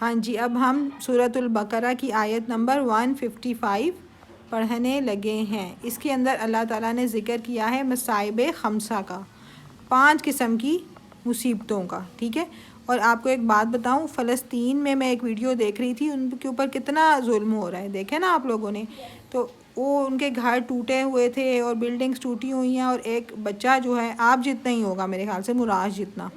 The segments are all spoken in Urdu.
ہاں جی، اب ہم سورۃ البقرہ کی آیت نمبر 155 پڑھنے لگے ہیں۔ اس کے اندر اللہ تعالیٰ نے ذکر کیا ہے مصائب خمسہ کا، 5 قسم کی مصیبتوں کا، ٹھیک ہے۔ اور آپ کو ایک بات بتاؤں، فلسطین میں ایک ویڈیو دیکھ رہی تھی، ان کے اوپر کتنا ظلم ہو رہا ہے، دیکھیں نا آپ لوگوں نے۔ تو وہ ان کے گھر ٹوٹے ہوئے تھے اور بلڈنگز ٹوٹی ہوئی ہیں، اور ایک بچہ جو ہے آپ جتنا ہی ہوگا میرے خیال سے، مراج جتنا،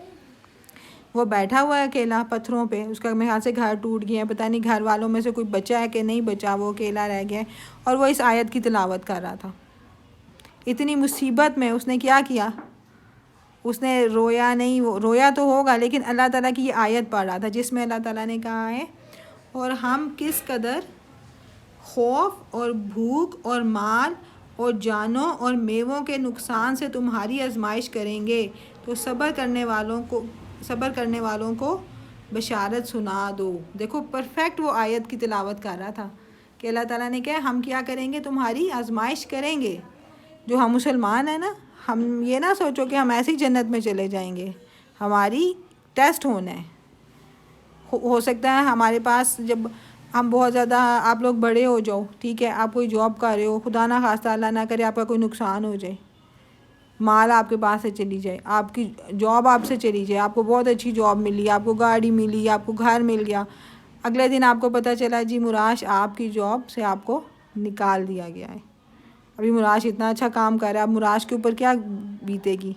وہ بیٹھا ہوا ہے اکیلا پتھروں پہ، اس کا میرے خیال سے گھر ٹوٹ گیا ہے، پتہ نہیں گھر والوں میں سے کوئی بچا ہے کہ نہیں بچا، وہ اکیلا رہ گیا ہے، اور وہ اس آیت کی تلاوت کر رہا تھا۔ اتنی مصیبت میں اس نے کیا کیا، اس نے رویا نہیں، رویا تو ہوگا لیکن اللہ تعالیٰ کی یہ آیت پڑھ رہا تھا جس میں اللہ تعالیٰ نے کہا ہے اور ہم کس قدر خوف اور بھوک اور مال اور جانوں اور میووں کے نقصان سے تمہاری آزمائش کریں گے، تو صبر کرنے والوں کو بشارت سنا دو۔ دیکھو پرفیکٹ وہ آیت کی تلاوت کر رہا تھا کہ اللہ تعالیٰ نے کہا ہم کیا کریں گے، تمہاری آزمائش کریں گے۔ جو ہم مسلمان ہیں نا، ہم یہ نہ سوچو کہ ہم ایسی جنت میں چلے جائیں گے، ہماری ٹیسٹ ہونا ہے۔ ہو سکتا ہے ہمارے پاس جب ہم بہت زیادہ، آپ لوگ بڑے ہو جاؤ، ٹھیک ہے، آپ کوئی جاب کر رہے ہو، خدا نہ خواستہ اللہ نہ کرے آپ کا کوئی نقصان ہو جائے، مال آپ کے پاس سے چلی جائے، آپ کی جاب آپ سے چلی جائے، آپ کو بہت اچھی جاب ملی، آپ کو گاڑی ملی، آپ کو گھر مل گیا، اگلے دن آپ کو پتہ چلا جی مراش آپ کی جاب سے آپ کو نکال دیا گیا ہے۔ ابھی مراش اتنا اچھا کام کر رہا ہے، اب مراش کے اوپر کیا بیتے گی؟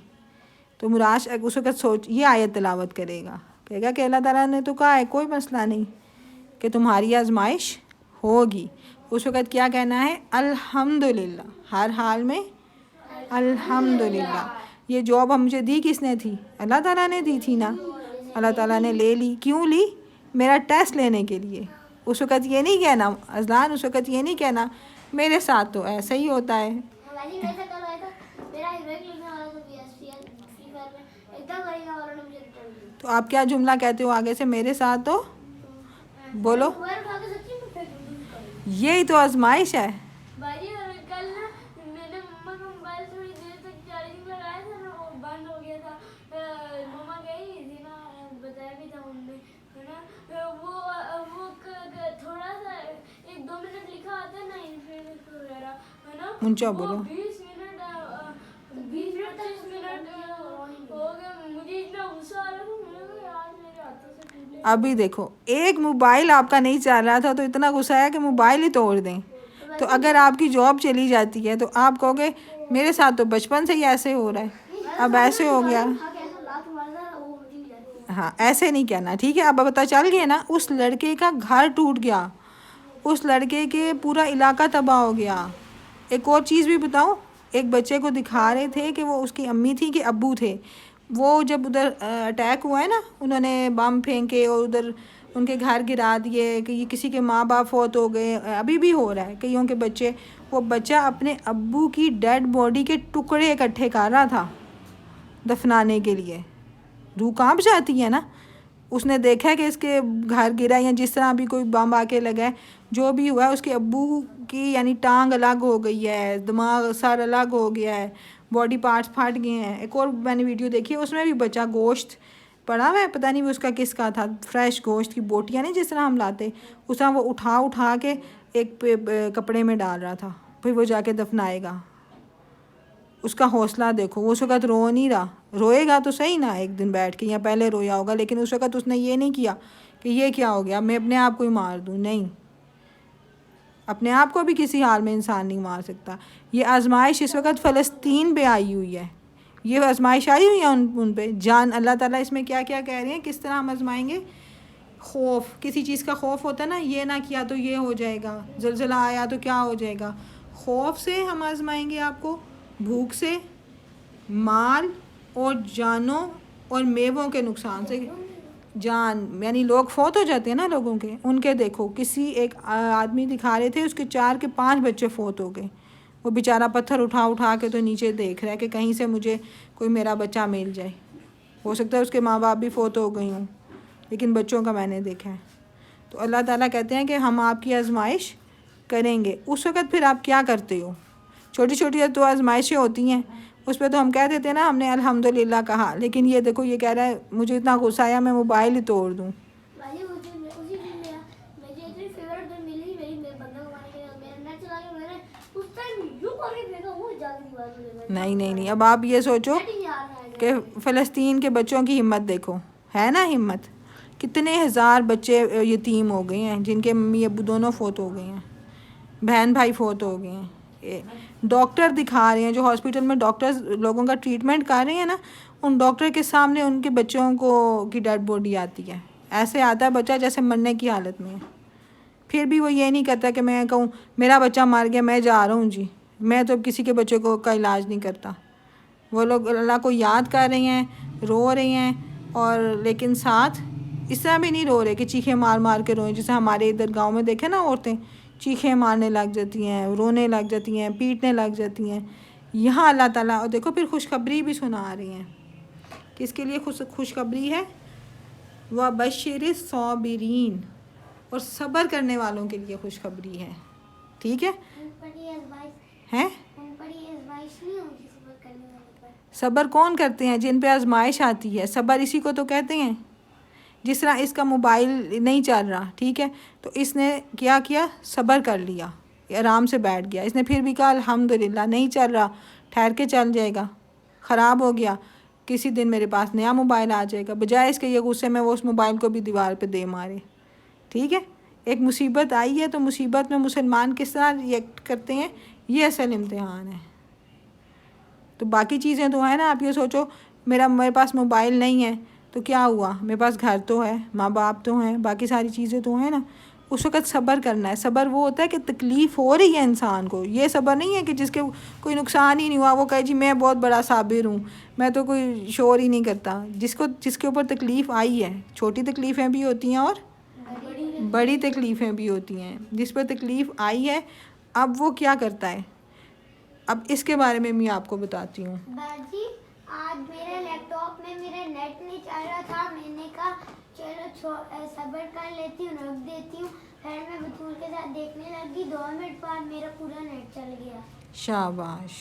تو مراش اس وقت یہ آیت تلاوت کرے گا، کہے گا کہ اللہ تعالیٰ نے تو کہا ہے کوئی مسئلہ نہیں کہ تمہاری آزمائش ہوگی۔ اس وقت کیا کہنا ہے؟ الحمدللہ، ہر حال میں الحمدللہ۔ یہ جاب ہم مجھے دی کس نے تھی؟ اللہ تعالیٰ نے دی تھی نا، اللہ تعالیٰ نے لے لی، کیوں لی؟ میرا ٹیسٹ لینے کے لیے۔ اس وقت یہ نہیں کہنا اذلان، اس وقت یہ نہیں کہنا میرے ساتھ تو ایسا ہی ہوتا ہے۔ تو آپ کیا جملہ کہتے ہو آگے سے؟ میرے ساتھ تو بولو، یہی تو آزمائش ہے۔ اونچا بولو۔ ابھی دیکھو ایک موبائل آپ کا نہیں چل رہا تھا تو اتنا غصہ ہے کہ موبائل ہی توڑ دیں۔ تو اگر آپ کی جاب چلی جاتی ہے تو آپ کہو گے میرے ساتھ تو بچپن سے ہی ایسے ہو رہا ہے، اب ایسے ہو گیا۔ ہاں ایسے نہیں کہنا، ٹھیک ہے۔ اب پتہ چل گیا نا، اس لڑکے کا گھر ٹوٹ گیا، اس لڑکے کے پورا علاقہ تباہ ہو گیا۔ ایک اور چیز بھی بتاؤں، ایک بچے کو دکھا رہے تھے کہ وہ اس کی امی تھی کہ ابو تھے، وہ جب ادھر اٹیک ہوا ہے نا، انہوں نے بم پھینکے اور ادھر ان کے گھر گرا دیے، کہ کسی کے ماں باپ فوت ہو گئے، ابھی بھی ہو رہا ہے کئیوں کے بچے۔ وہ بچہ اپنے ابو کی ڈیڈ باڈی کے ٹکڑے اکٹھے کر رہا تھا دفنانے کے لیے۔ روح کانپ جاتی ہے نا۔ اس نے دیکھا ہے کہ اس کے گھر گرا یا جس طرح بھی کوئی بم آ کے لگا ہے، جو بھی ہوا ہے، اس کے ابو کی یعنی ٹانگ الگ ہو گئی ہے، دماغ سر الگ ہو گیا ہے، باڈی پارٹس پھٹ گئے ہیں۔ ایک اور میں نے ویڈیو دیکھی ہے، اس میں بھی بچہ گوشت پڑا ہوا ہے، پتہ نہیں وہ اس کا کس کا تھا، فریش گوشت کی بوٹیاں نہیں جس طرح ہم لاتے، اس طرح وہ اٹھا کے ایک کپڑے میں ڈال رہا تھا، پھر وہ جا کے دفنائے گا۔ اس کا حوصلہ دیکھو، وہ اس وقت رو نہیں رہا، روئے گا تو صحیح نا ایک دن بیٹھ کے، یا پہلے رویا ہوگا، لیکن اس وقت اس نے یہ نہیں کیا کہ یہ کیا ہو گیا، میں اپنے آپ کو ہی مار دوں، نہیں، اپنے آپ کو بھی کسی حال میں انسان نہیں مار سکتا۔ یہ آزمائش اس وقت فلسطین پہ آئی ہوئی ہے، یہ آزمائش آئی ہوئی ہے ان پہ جان۔ اللہ تعالیٰ اس میں کیا کیا کہہ رہے ہیں، کس طرح ہم آزمائیں گے؟ خوف، کسی چیز کا خوف ہوتا ہے نا، یہ نہ کیا تو یہ ہو جائے گا، زلزلہ آیا تو کیا ہو جائے گا، خوف سے ہم آزمائیں گے آپ کو، بھوک سے، مال اور جانوں اور میووں کے نقصان سے۔ جان یعنی لوگ فوت ہو جاتے ہیں نا لوگوں کے، ان کے دیکھو کسی ایک آدمی دکھا رہے تھے، اس کے 4 کے 5 بچے فوت ہو گئے، وہ بیچارہ پتھر اٹھا کے تو نیچے دیکھ رہا ہے کہ کہیں سے مجھے کوئی میرا بچہ مل جائے۔ ہو سکتا ہے اس کے ماں باپ بھی فوت ہو گئی ہوں، لیکن بچوں کا میں نے دیکھا ہے۔ تو اللہ تعالیٰ کہتے ہیں کہ ہم آپ کی آزمائش کریں گے۔ اس وقت پھر آپ کیا کرتے ہو؟ چھوٹی چھوٹی تو آزمائشیں ہوتی ہیں، اس پہ تو ہم کہہ دیتے ہیں نا ہم نے الحمدللہ کہا، لیکن یہ دیکھو یہ کہہ رہا ہے مجھے اتنا غصہ آیا میں موبائل ہی توڑ دوں۔ نہیں نہیں نہیں، اب آپ یہ سوچو کہ فلسطین کے بچوں کی ہمت دیکھو، ہے نا ہمت، کتنے ہزار بچے یتیم ہو گئے ہیں جن کے ممی ابو دونوں فوت ہو گئے ہیں، بہن بھائی فوت ہو گئے ہیں، ڈاکٹر دکھا رہے ہیں جو ہاسپٹل میں ڈاکٹرز لوگوں کا ٹریٹمنٹ کر رہے ہیں نا، ان ڈاکٹر کے سامنے ان کے بچوں کو کی ڈیڈ باڈی آتی ہے، ایسے آتا ہے بچہ جیسے مرنے کی حالت میں ہے، پھر بھی وہ یہ نہیں کرتا کہ میں کہوں میرا بچہ مر گیا میں جا رہا ہوں جی، میں تو اب کسی کے بچے کو کا علاج نہیں کرتا۔ وہ لوگ اللہ کو یاد کر رہے ہیں، رو رہے ہیں، اور لیکن ساتھ اس طرح بھی نہیں رو رہے کہ چیخیں مار مار کے روئیں، جیسے ہمارے ادھر گاؤں میں دیکھیں نا عورتیں چیخیں مارنے لگ جاتی ہیں، رونے لگ جاتی ہیں، پیٹنے لگ جاتی ہیں۔ یہاں اللہ تعالیٰ اور دیکھو پھر خوشخبری بھی سنا رہی ہیں، کس کے لیے خوشخبری ہے؟ وَبَشِّرِ الصَّابِرِينَ، اور صبر کرنے والوں کے لیے خوشخبری ہے، ٹھیک ہے؟ ہیں صبر کون کرتے ہیں؟ جن پہ آزمائش آتی ہے، صبر اسی کو تو کہتے ہیں۔ جس طرح اس کا موبائل نہیں چل رہا، ٹھیک ہے، تو اس نے کیا کیا؟ صبر کر لیا، آرام سے بیٹھ گیا، اس نے پھر بھی کہا الحمدللہ نہیں چل رہا، ٹھہر کے چل جائے گا، خراب ہو گیا کسی دن میرے پاس نیا موبائل آ جائے گا، بجائے اس کے یہ غصے میں وہ اس موبائل کو بھی دیوار پہ دے مارے، ٹھیک ہے؟ ایک مصیبت آئی ہے تو مصیبت میں مسلمان کس طرح ریئیکٹ کرتے ہیں، یہ اصل امتحان ہے۔ تو باقی چیزیں تو ہیں نا، آپ یہ سوچو میرے پاس موبائل نہیں ہے تو کیا ہوا، میرے پاس گھر تو ہے، ماں باپ تو ہیں، باقی ساری چیزیں تو ہیں نا، اس وقت صبر کرنا ہے۔ صبر وہ ہوتا ہے کہ تکلیف ہو رہی ہے انسان کو، یہ صبر نہیں ہے کہ جس کے کوئی نقصان ہی نہیں ہوا وہ کہے جی میں بہت بڑا صابر ہوں، میں تو کوئی شور ہی نہیں کرتا۔ جس کے اوپر تکلیف آئی ہے، چھوٹی تکلیفیں بھی ہوتی ہیں اور بڑی تکلیفیں بھی ہوتی ہیں، جس پر تکلیف آئی ہے اب وہ کیا کرتا ہے، اب اس کے بارے میں میں آپ کو بتاتی ہوں۔ باجی آج میرے لیپ ٹاپ میں میرا نیٹ نہیں چل رہا تھا، میں نے کہا چلو صبر کر لیتی ہوں، رکھ دیتی ہوں، پھر میں بطول کے ساتھ دیکھنے لگی، 2 منٹ بعد میرا پورا نیٹ چل گیا۔ شاباش۔